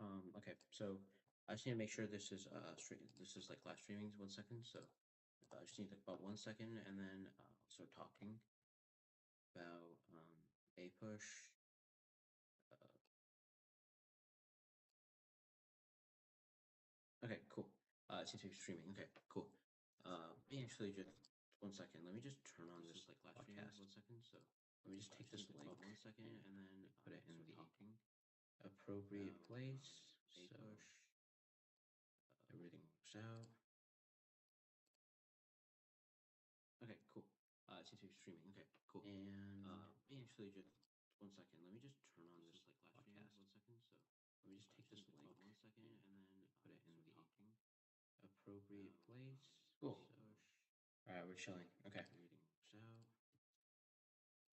Okay, so I just need to make sure this is this is like live streaming. 1 second. So I just need to about 1 second, and then I'll start talking about Apush. Okay, cool. It seems to be streaming. Okay, cool. Let me actually just 1 second. Let me just turn on this like live streaming. 1 second. So let me just take this link. 1 second, and then put it in the appropriate place. So everything works out. Okay, cool. It seems to be streaming. Okay, cool. And let me actually just 1 second. Let me just turn on this like live streaming. 1 second. So let me just take this link. 1 second, and then put it in the appropriate place. Cool. All right, we're chilling. Okay. Everything works out.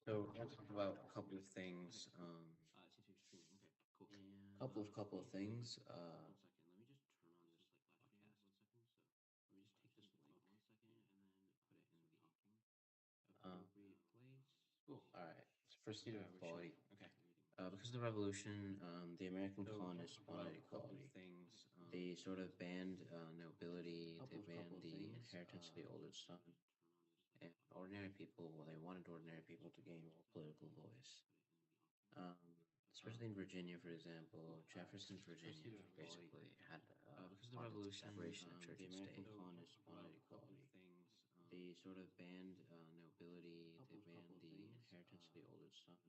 So we're gonna talk about a couple of things. It seems to be streaming. Okay, cool. And couple of things. 1 second. Let me just turn on this like live streaming. 1 second. So let me just take this link. 1 second, and then put it in the appropriate place. Cool. All right. So proceed of equality. Okay. Because of the revolution, the American colonists wanted equality. Things. They sort of banned nobility. They banned the inheritance of the oldest son. And ordinary people, well, they wanted ordinary people to gain more political voice. Um, Especially in Virginia, for example, Jefferson's Virginia basically had because of the revolution, separation of church and state. Colonists wanted equality. They sort of banned nobility. They banned the inheritance of the oldest son.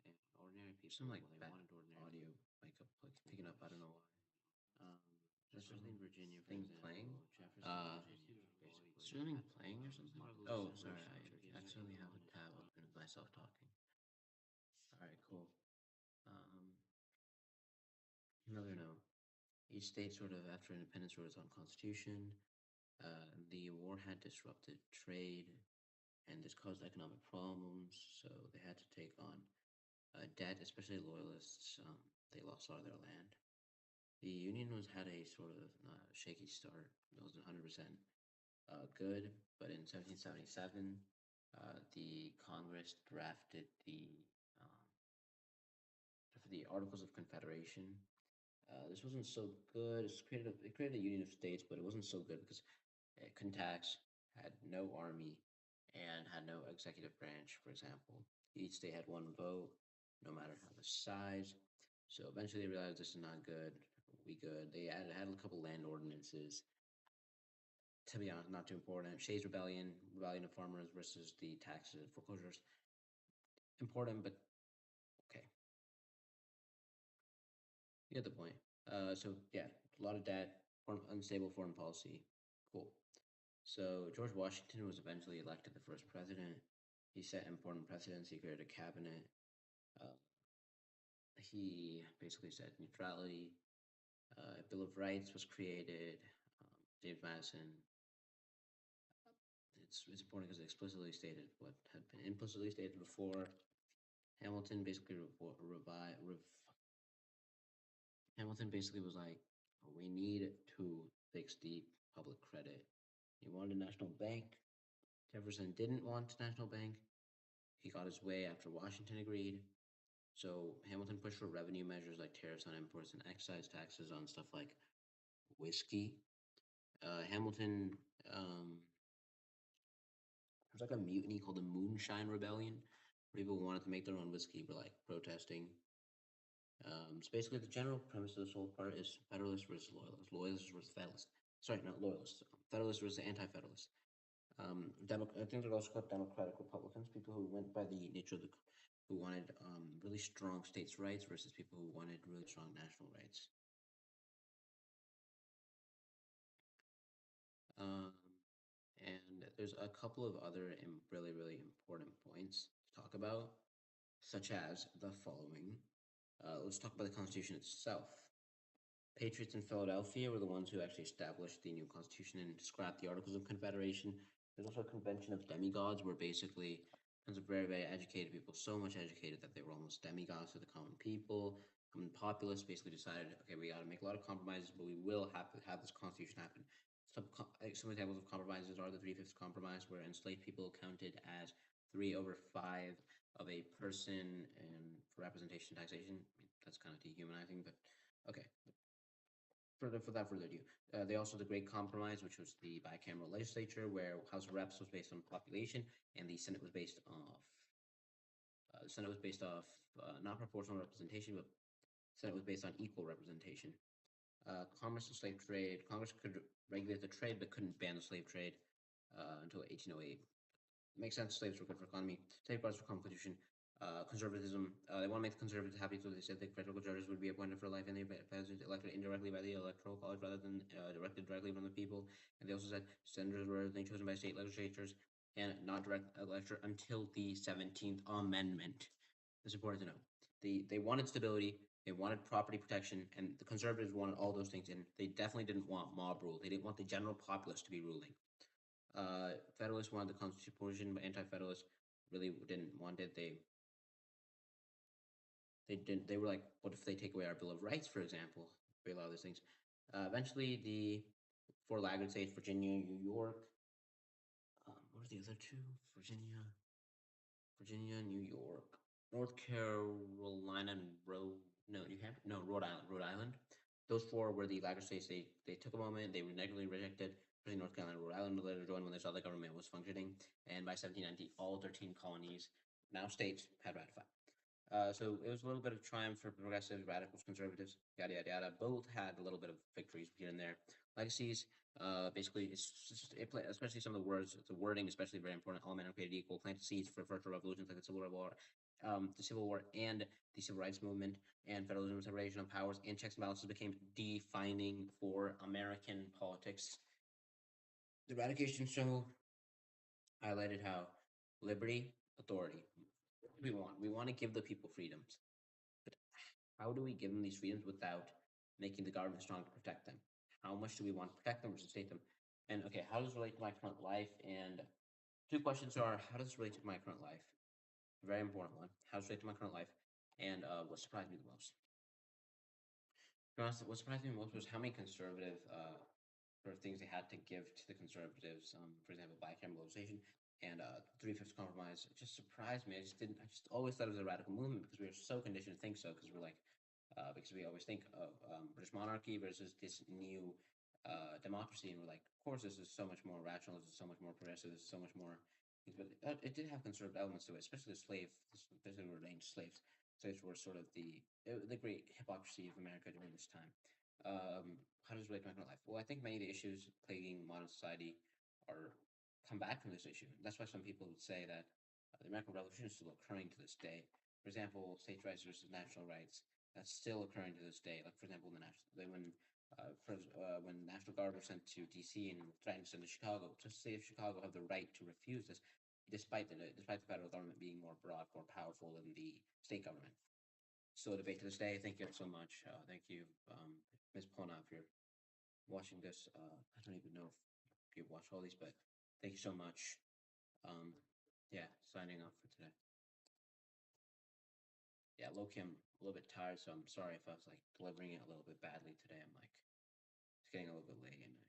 And ordinary people, some like bad audio, like picking up. I don't know why. Um, Especially in Virginia, for example, playing. Streaming playing or something. Oh, sorry, I accidentally have a tab open of myself talking. All right, cool. Another note. Each state sort of, after independence, wrote its own constitution. The war had disrupted trade, and this caused economic problems, so they had to take on debt, especially loyalists. They lost a lot of their land. The Union had a sort of shaky start. It wasn't 100% good, but in 1777, the Congress drafted um, the Articles of Confederation. This wasn't so good. It created a union of states, but it wasn't so good because it couldn't tax, had no army, and had no executive branch, for example. Each state had one vote, no matter how the size. So eventually they realized this is not good. They had a couple land ordinances. To be honest, not too important. Shays Rebellion of farmers versus the taxes and foreclosures. Important, but okay. You get the point. So yeah, a lot of debt, unstable foreign policy. Cool. So George Washington was eventually elected the first president. He set important precedents. He created a cabinet. Uh, he basically said neutrality. A Bill of Rights was created. James Madison. It's important because it explicitly stated what had been implicitly stated before. Hamilton basically Hamilton basically was like, we need to fix the public credit. He wanted a national bank. Jefferson didn't want a national bank. He got his way after Washington agreed. So Hamilton pushed for revenue measures like tariffs on imports and excise taxes on stuff like whiskey. Hamilton, there was like a mutiny called the Moonshine Rebellion. People wanted to make their own whiskey, were like protesting. So basically, the general premise of this whole part is Federalists versus Loyalists. Loyalists versus Federalists. Sorry, not Loyalists. Federalists versus Anti-Federalists. I think they're also called Democratic Republicans. People who went by the nature of who wanted really strong states' rights versus people who wanted really strong national rights. And there's a couple of other really important points to talk about, such as the following. Let's talk about the Constitution itself. Patriots in Philadelphia were the ones who actually established the new Constitution and scrapped the Articles of Confederation. There's also a convention of demigods where basically tons of very educated people, so much educated that they were almost demigods to the common people. Common populace basically decided, okay, we got to make a lot of compromises, but we will have to have this Constitution happen. Some examples of compromises are the Three-Fifths Compromise, where enslaved people counted as 3/5 of a person and for representation taxation. I mean, that's kind of dehumanizing, but Okay, without further ado, they also the Great Compromise, which was the bicameral legislature, where House of Reps was based on population, and the Senate was based off. The Senate was based off not proportional representation, but Senate was based on equal representation. Commerce and slave trade. Congress could regulate the trade, but couldn't ban the slave trade until 1808. Makes sense. Slaves were good for economy. Safeguards for constitution. Conservatism. They want to make the conservatives happy, so they said the federal judges would be appointed for life, and they presidents elected indirectly by the electoral college rather than elected directly from the people. And they also said senators were chosen by state legislatures and not direct elector until the 17th Amendment. It's important to know. They wanted stability, they wanted property protection, and the conservatives wanted all those things, and they definitely didn't want mob rule. They didn't want the general populace to be ruling. Federalists wanted the Constitution, but anti-federalists really didn't want it. They didn't. They were like, what if they take away our Bill of Rights, for example? We allow these things. Eventually, the four laggard states, Virginia, New York. What are the other two? Virginia, New York, North Carolina, and New Hampshire, Rhode Island. Those four were the laggard states. They took a moment. They were negatively rejected. Especially North Carolina, Rhode Island later joined when they saw the government was functioning. And by 1790, all 13 colonies, now states, had ratified. So it was a little bit of triumph for progressives, radicals, conservatives, yada yada yada. Both had a little bit of victories here and there. Legacies, basically, especially some of the words, the wording, especially very important. All men are created equal. Planted seeds for virtual revolutions like the Civil War, and the Civil Rights Movement, and federalism, separation of powers, and checks and balances became defining for American politics. The Eradication Show highlighted how liberty, authority, we want to give the people freedoms, but how do we give them these freedoms without making the government strong to protect them? How much do we want to protect them versus state them? And okay, how does this relate to my current life? And two questions are: how does this relate to my current life? A very important one. How does it relate to my current life? And what surprised me the most? What surprised me most was how many conservative sort of things they had to give to the conservatives. For example, bicameralization and three-fifths compromise. It just surprised me. I just didn't. I just always thought it was a radical movement because we were so conditioned to think so. Because we're like, because we always think of British monarchy versus this new democracy, and we're like, of course, this is so much more rational. This is so much more progressive. This is so much more. But it did have conservative elements to it, especially especially ordained slaves. Slaves were sort of the great hypocrisy of America during this time. How does it relate to my current life? Well, I think many of the issues plaguing modern society are come back from this issue. That's why some people would say that the American Revolution is still occurring to this day. For example, states' rights versus national rights. That's still occurring to this day. Like for example, when National Guard were sent to D.C. and threatened to send to Chicago, just the state of Chicago have the right to refuse this, despite the federal government being more broad, more powerful than the state government. Still a debate to this day. Thank you so much. Thank you, Ms. Pona, if you're watching this. I don't even know if you watch all these, but thank you so much. Yeah, signing off for today. Yeah, low key, I'm a little bit tired, so I'm sorry if I was like delivering it a little bit badly today. I'm like, it's getting a little bit late, and